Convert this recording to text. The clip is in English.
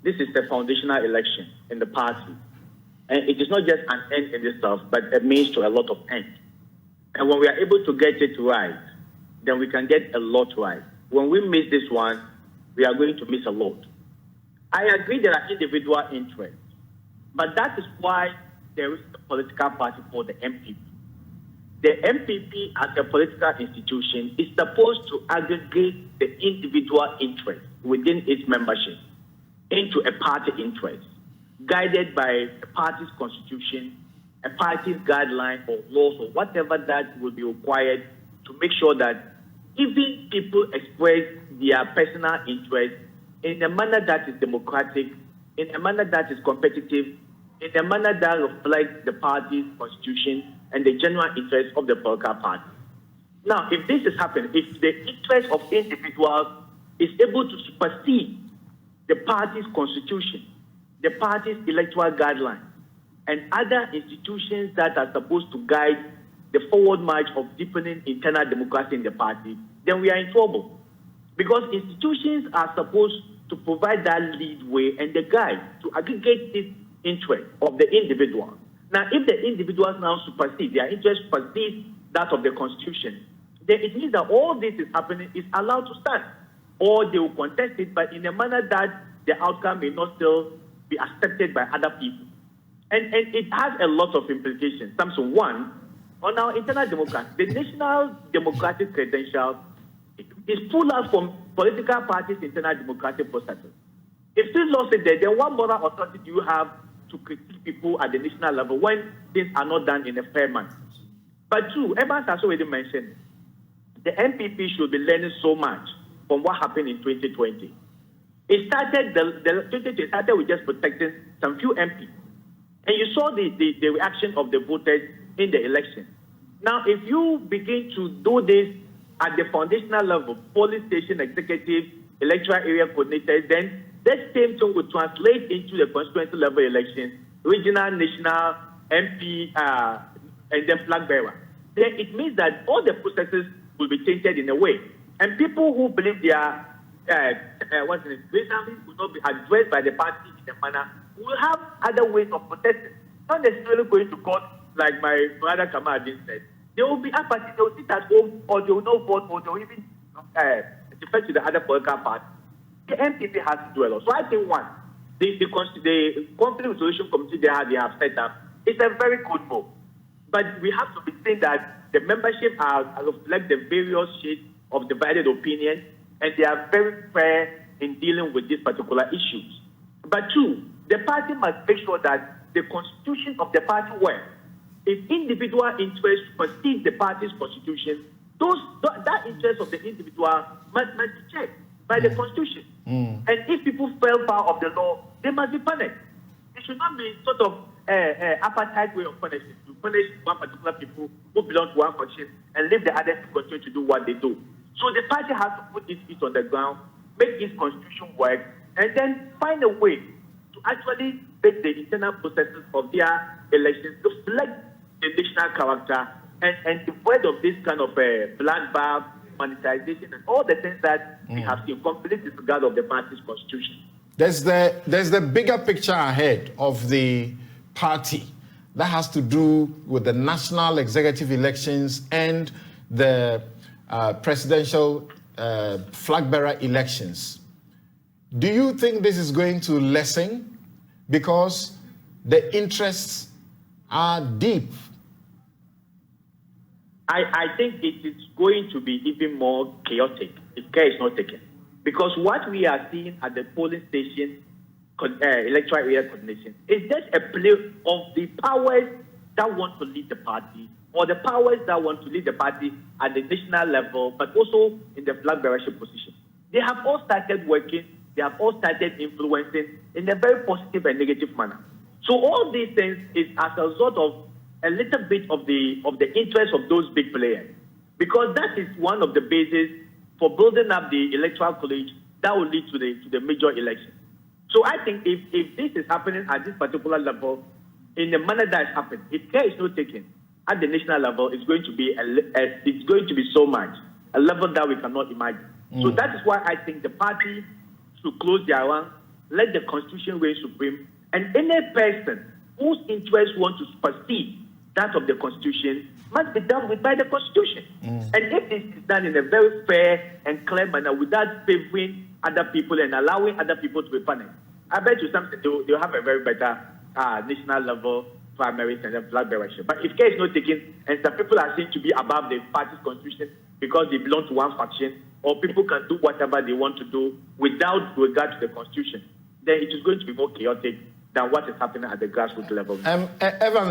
this is the foundational election in the party. And it is not just an end in itself, but a means to a lot of ends. And when we are able to get it right, then we can get a lot right. When we miss this one, we are going to miss a lot. I agree there are individual interests, but that is why there is a political party called the NPP. The NPP as a political institution is supposed to aggregate the individual interests within its membership into a party interest, guided by a party's constitution, a party's guideline or laws or whatever that will be required to make sure that even people express their personal interest in a manner that is democratic, in a manner that is competitive, in a manner that reflects the party's constitution and the general interest of the political party. Now, if this is happening, if the interest of individuals is able to supersede the party's constitution, the party's electoral guidelines, and other institutions that are supposed to guide the forward march of deepening internal democracy in the party, then we are in trouble. Because institutions are supposed to provide that leadway and the guide to aggregate this interest of the individual. Now, if the individuals now supersede, their interest supersedes that of the constitution, then it means that all this is happening is allowed to stand. Or they will contest it, but in a manner that the outcome may not still be accepted by other people. And it has a lot of implications. Samson, one, on our internal democracy, the national democratic credentials is pulled out from political parties' internal democratic processes. If you lost it there, then what moral authority do you have to critique people at the national level when things are not done in a fair manner? But two, Evans has already mentioned, the NPP should be learning so much from what happened in 2020. It started, the 2020 started with just protecting some few MPs. And you saw the reaction of the voters in the election. Now, if you begin to do this at the foundational level, polling station executive, electoral area coordinators, then that same thing will translate into the constituency level elections, regional, national, MP, and then flag bearer. Then it means that all the processes will be tainted in a way. And people who believe they are reasonably will not be addressed by the party in a manner, will have other ways of protesting. Not necessarily going to court, like my brother Kamal said. They will be apathy, they will sit at home, or they will not vote, or they will even defect to the other political party. The NPP has to do a lot. So I think one, the conflict resolution committee they have set up is a very good move. But we have to be saying that the membership reflect the various shades of divided opinion, and they are very fair in dealing with these particular issues. But two, the party must make sure that the constitution of the party works. If individual interests supersede the party's constitution, that interest of the individual must be checked by the constitution. And if people fell foul of the law, they must be punished. It should not be sort of apartheid way of punishment. To punish one particular people who belong to one faction and leave the others to continue to do what they do. So the party has to put its feet on the ground, make its constitution work, and then find a way to actually make the internal processes of their elections reflect the national character and devoid of this kind of bloodbath, monetization, and all the things that we have seen, complete disregard of the party's constitution. There's the bigger picture ahead of the party that has to do with the national executive elections and the presidential flag bearer elections. Do you think this is going to lessen because the interests are deep? I think it is going to be even more chaotic if care is not taken. Because what we are seeing at the polling station, electoral area coordination, is just a play of the powers that want to lead the party, or the powers that want to lead the party at the national level, but also in the flag bearership position. They have all started working, they have all started influencing in a very positive and negative manner. So all these things is as a result of a little bit of the interest of those big players, because that is one of the bases for building up the electoral college that will lead to the major election. So I think if this is happening at this particular level, in the manner that is happening, if care is not taken at the national level, it's going to be so much, a level that we cannot imagine. So that is why I think the party should close their ranks, let the Constitution reign supreme, and any person whose interests want to supersede that of the Constitution must be dealt with by the Constitution. And if this is done in a very fair and clear manner without favoring other people and allowing other people to be punished, I bet you something they'll have a very better national level primaries and then flag bearership. But if care is not taken and some people are seen to be above the party's constitution because they belong to one faction, or people can do whatever they want to do without regard to the Constitution, then it is going to be more chaotic than what is happening at the grassroots level. Evan,